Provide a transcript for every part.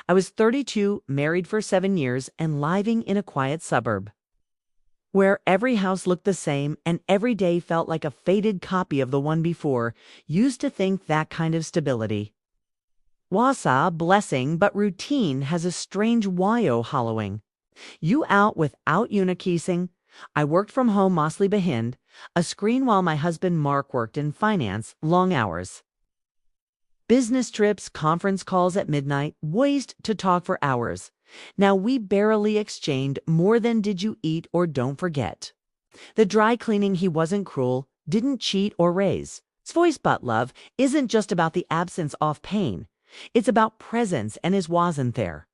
I was 32, married for 7 years, and living in a quiet suburb, where every house looked the same and every day felt like a faded copy of the one before. Used to think that kind of stability was a blessing, but routine has a strange hollowing you out without unikissing. I worked from home mostly behind a screen while my husband Mark worked in finance, long hours. Business trips, conference calls at midnight, ways to talk for hours. Now we barely exchanged more than did you eat or don't forget. The dry cleaning, he wasn't cruel, didn't cheat or raise. His voice but love isn't just about the absence of pain. It's about presence, and his wasn't there.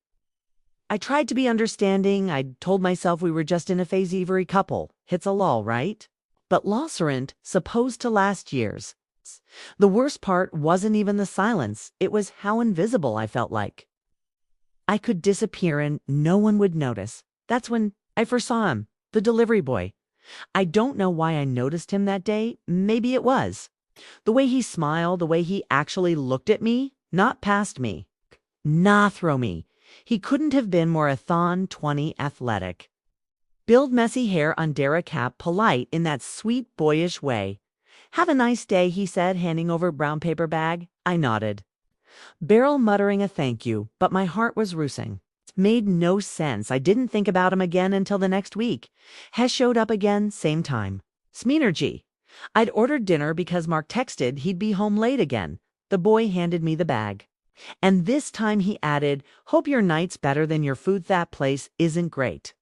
I tried to be understanding. I told myself we were just in a phase every couple. Hits a lull, right? But loss aren't supposed to last years. The worst part wasn't even the silence. It was how invisible I felt like. I could disappear and no one would notice. That's when I first saw him, the delivery boy. I don't know why I noticed him that day. Maybe it was the way he smiled, the way he actually looked at me, not past me. Nah, throw me. He couldn't have been more a thon 20 athletic. Build messy hair under a cap, polite in that sweet boyish way. Have a nice day, he said, handing over a brown paper bag. I nodded, barrel muttering a thank you, but my heart was racing. It made no sense. I didn't think about him again until the next week. Hess showed up again, same time. Smeenergy. I'd ordered dinner because Mark texted he'd be home late again. The boy handed me the bag. And this time he added, hope your night's better than your food. That place isn't great.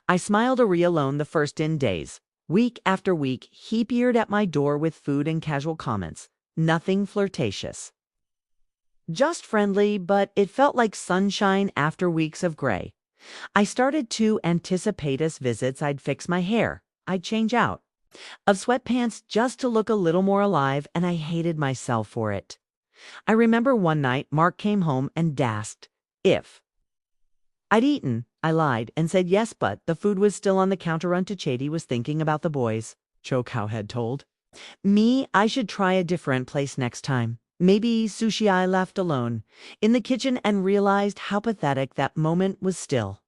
I smiled alone the first in days. Week after week, he peered at my door with food and casual comments. Nothing flirtatious. Just friendly, but it felt like sunshine after weeks of gray. I started to anticipate his visits. I'd fix my hair. I'd change out of sweatpants just to look a little more alive, and I hated myself for it. I remember one night Mark came home and asked if I'd eaten. I lied and said yes, but the food was still on the counter. Chady was thinking about the boys. Chocow had told me I should try a different place next time. Maybe sushi. I left alone in the kitchen and realized how pathetic that moment was still.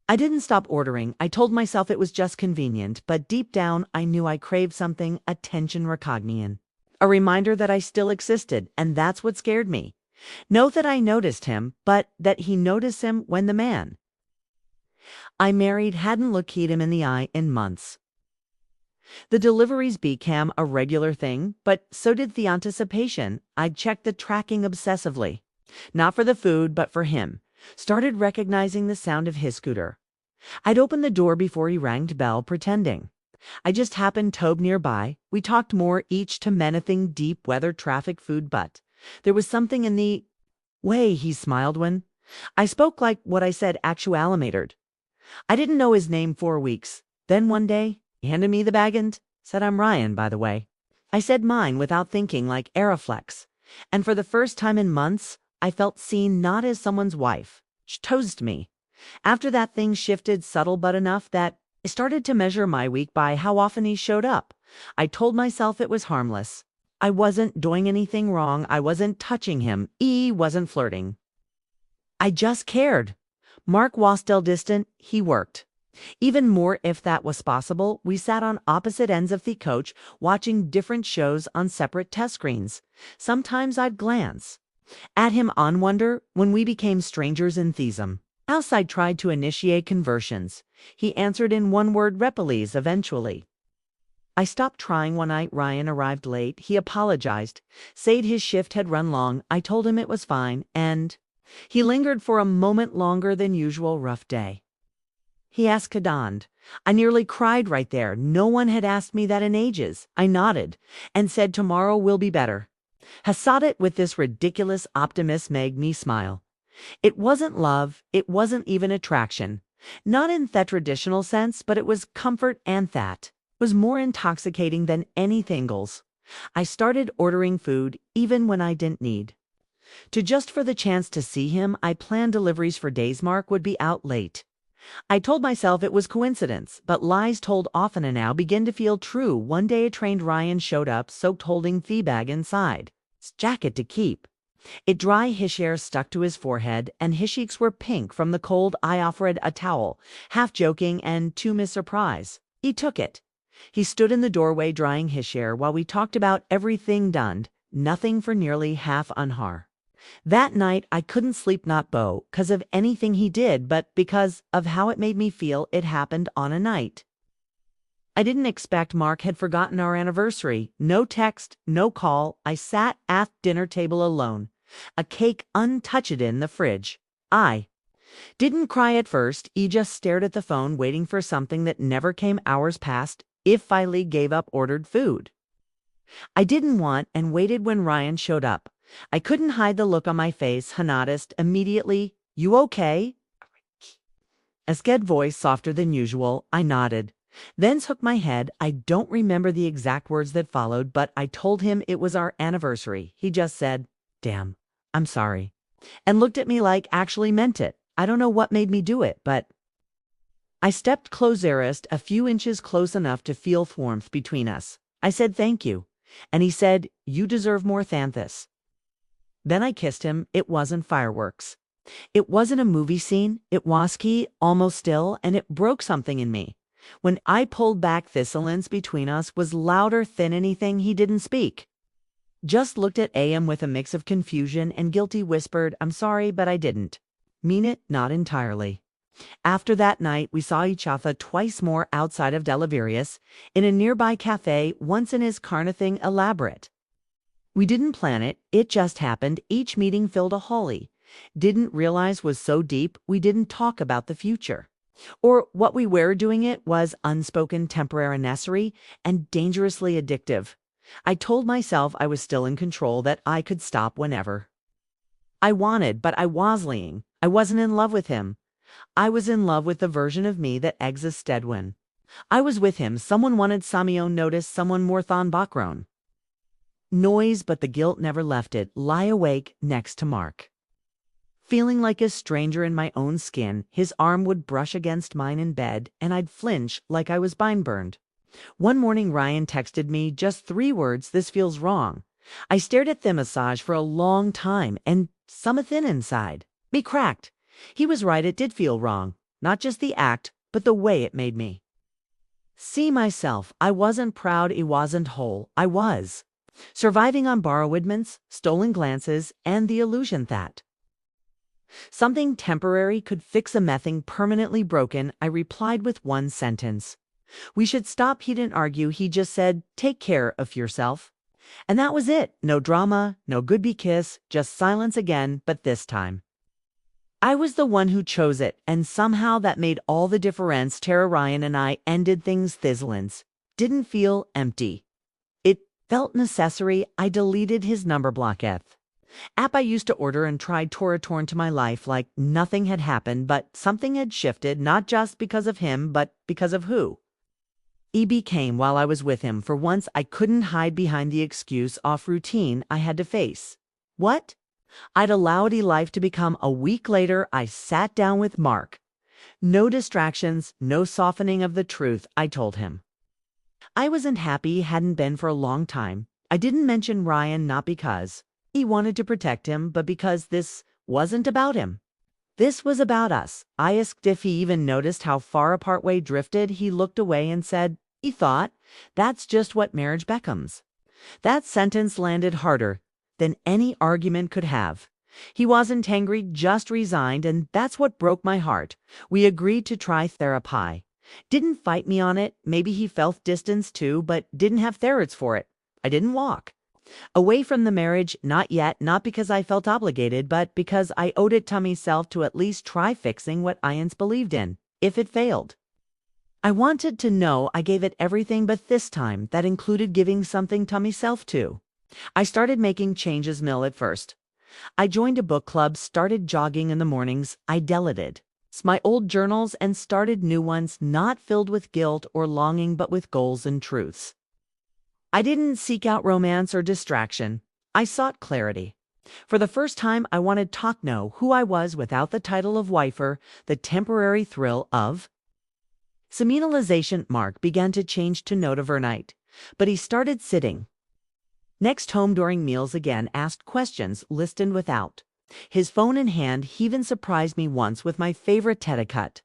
I didn't stop ordering. I told myself it was just convenient, but deep down I knew I craved something, attention recognition. A reminder that I still existed, and that's what scared me. Not that I noticed him, but that he noticed him when the man I married hadn't looked him in the eye in months. The deliveries became a regular thing, but so did the anticipation. I'd checked the tracking obsessively. Not for the food, but for him. Started recognizing the sound of his scooter. I'd open the door before he rang the bell, pretending I just happened to be nearby. We talked more each to menacing deep weather traffic food, but there was something in the way he smiled when I spoke, like what I said actually mattered. I didn't know his name for weeks. Then one day, he handed me the bag and said, I'm Ryan, by the way. I said mine without thinking, like Aeroflex. And for the first time in months, I felt seen, not as someone's wife. She toasted me. After that, things shifted, subtle but enough that I started to measure my week by how often he showed up. I told myself it was harmless. I wasn't doing anything wrong. I wasn't touching him. He wasn't flirting. I just cared. Mark was still distant. He worked. Even more, if that was possible. We sat on opposite ends of the coach, watching different shows on separate test screens. Sometimes I'd glance at him on wonder. When we became strangers in Thesum house, I tried to initiate conversions. He answered in one-word replies eventually. I stopped trying one night. Ryan arrived late. He apologized, said his shift had run long. I told him it was fine, and he lingered for a moment longer than usual. Rough day. He asked Kadand. I nearly cried right there. No one had asked me that in ages. I nodded and said tomorrow will be better. Hassad with this ridiculous optimism made me smile. It wasn't love. It wasn't even attraction. Not in that traditional sense, but it was comfort, and that was more intoxicating than anything else. I started ordering food even when I didn't need to, just for the chance to see him. I planned deliveries for days Mark would be out late. I told myself it was coincidence, but lies told often and now begin to feel true. One day a trained Ryan showed up, soaked, holding the bag inside his jacket to keep It dry his hair stuck to his forehead, and his cheeks were pink from the cold. I offered a towel, half joking and to my surprise. He took it. He stood in the doorway drying his hair while we talked about everything done, nothing for nearly half an hour. That night I couldn't sleep, not because of anything he did, but because of how it made me feel it happened on a night. I didn't expect Mark had forgotten our anniversary. No text, no call. I sat at dinner table alone, a cake untouched in the fridge. I didn't cry at first. He just stared at the phone, waiting for something that never came. Hours passed. If finally gave up, ordered food. I didn't want and waited when Ryan showed up. I couldn't hide the look on my face. He noticed immediately. You okay? A scared voice, softer than usual. I nodded. Then shook my head. I don't remember the exact words that followed, but I told him it was our anniversary. He just said, "Damn, I'm sorry," and looked at me like actually meant it. I don't know what made me do it, but I stepped closerest, a few inches close enough to feel warmth between us. I said thank you, and he said, "You deserve more than this." Then I kissed him. It wasn't fireworks. It wasn't a movie scene. It was key, almost still, and it broke something in me. When I pulled back, the silence between us was louder than anything. He didn't speak. Just looked at AM with a mix of confusion and guilty, whispered, "I'm sorry, but I didn't mean it, not entirely." After that night, we saw each other twice more outside of Delirious, in a nearby cafe, once in his carnothing elaborate. We didn't plan it, it just happened. Each meeting filled a holly. Didn't realize was so deep. We didn't talk about the future. Or what we were doing. It was unspoken, temporary, necessary, and dangerously addictive. I told myself I was still in control, that I could stop whenever I wanted, but I was lying. I wasn't in love with him. I was in love with the version of me that existed when I was with him. Someone wanted Samio notice, someone more than background noise, but the guilt never left it. Lie awake next to Mark, feeling like a stranger in my own skin. His arm would brush against mine in bed, and I'd flinch like I was burned. One morning Ryan texted me just 3 words, "This feels wrong." I stared at the massage for a long time, and something inside me cracked. He was right, it did feel wrong. Not just the act, but the way it made me see myself. I wasn't proud, I wasn't whole. I was surviving on borrowed mints, stolen glances, and the illusion that something temporary could fix a nothing permanently broken. I replied with one sentence. We should stop. He didn't argue. He just said, "Take care of yourself." And that was it. No drama, no goodbye kiss, just silence again, but this time I was the one who chose it, and somehow that made all the difference. Tara, Ryan, and I ended things. Thizzlins didn't feel empty. It felt necessary. I deleted his number block app I used to order and tried to return to my life like nothing had happened, but something had shifted, not just because of him, but because of who he became while I was with him. For once, I couldn't hide behind the excuse of routine. I had to face what I'd allowed life to become. A week later, I sat down with Mark. No distractions, no softening of the truth. I told him I wasn't happy, hadn't been for a long time. I didn't mention Ryan, not because he wanted to protect him, but because this wasn't about him. This was about us. I asked if he even noticed how far apart we drifted. He looked away and said, he thought, "That's just what marriage becomes." That sentence landed harder than any argument could have. He wasn't angry, just resigned, and that's what broke my heart. We agreed to try therapy. Didn't fight me on it. Maybe he felt distance too, but didn't have therapists for it. I didn't walk away from the marriage, not yet, not because I felt obligated, but because I owed it to myself to at least try fixing what I once believed in. If it failed, I wanted to know I gave it everything, but this time that included giving something to myself too. I started making changes. At first, I joined a book club, started jogging in the mornings. I deleted my old journals and started new ones, not filled with guilt or longing, but with goals and truths. I didn't seek out romance or distraction. I sought clarity. For the first time, I wanted to know who I was without the title of wifer, the temporary thrill of sentimentalization. Mark began to change to note overnight, but he started sitting Next home during meals again asked questions, listened without. His phone in hand, he even surprised me once with my favorite tete-a-cut.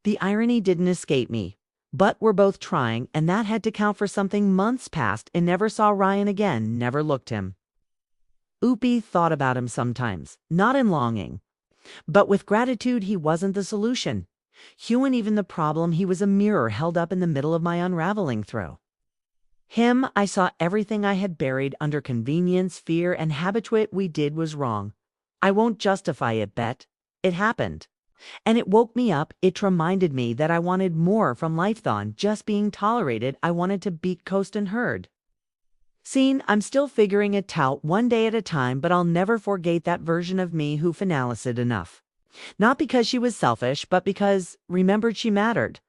The irony didn't escape me. But we're both trying, and that had to count for something. Months passed and never saw Ryan again, never looked him. Oopie thought about him sometimes, not in longing. But with gratitude, he wasn't the solution. Human even the problem, he was a mirror held up in the middle of my unraveling throw. Him, I saw everything I had buried under convenience, fear, and habitude. We did was wrong. I won't justify it, Bet. It happened. And it woke me up. It reminded me that I wanted more from life than just being tolerated. I wanted to be coast and heard. Seen, I'm still figuring it out one day at a time, but I'll never forget that version of me who finalized enough. Not because she was selfish, but because remembered she mattered.